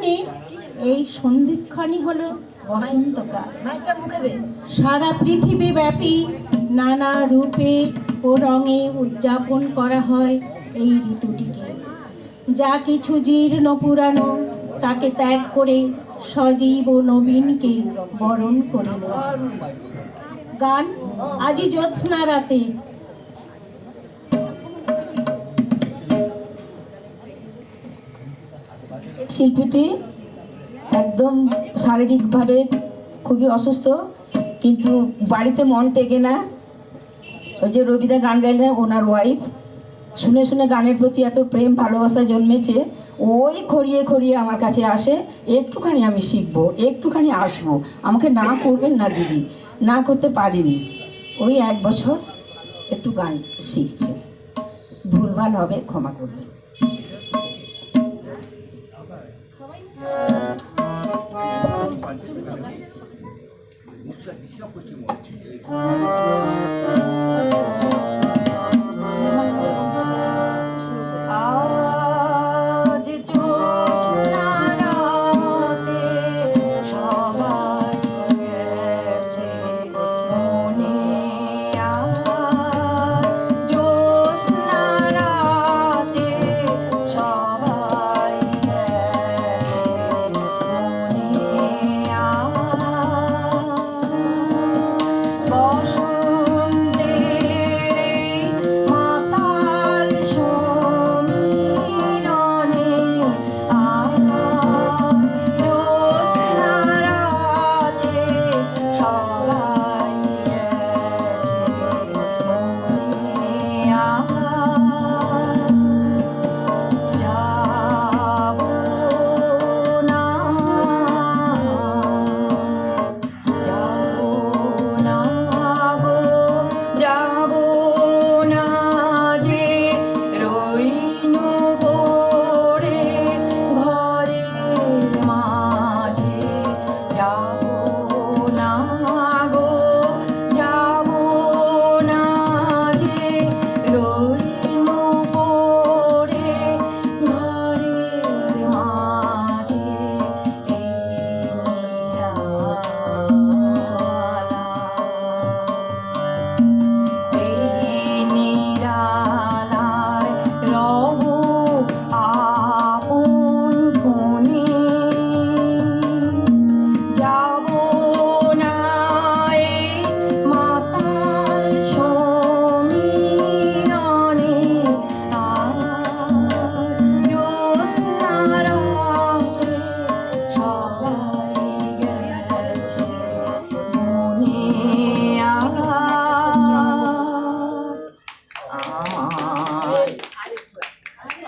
জীবনের এই সন্ধিক্ষণই হলো বসন্তকাল। সারা পৃথিবী ব্যাপী নানা রূপে ও রঙে উদযাপন করা হয় এই ঋতুটিকে। যা কিছু জীর্ণ পুরানো তাকে ত্যাগ করে সজীব ও নবীনকে বরণ করে নেওয়া। গান আজি জ্যোৎস্না রাতে। শিল্পীটি একদম শারীরিকভাবে খুবই অসুস্থ, কিন্তু বাড়িতে মন টেকে না। ওই যে রবিদা গান গাইলে ওনার ওয়াইফ, শুনে শুনে গানের প্রতি এত প্রেম ভালোবাসা জন্মেছে, ওই খড়িয়ে খড়িয়ে আমার কাছে আসে, একটুখানি আমি শিখবো, একটুখানি আসবো, আমাকে না করবেন না দিদি। না করতে পারিনি। ওই 1 বছর একটু গান শিখছে। ভুলভাল হবে ক্ষমা করবেন। মুখটা ডিস্টার্ব করছে।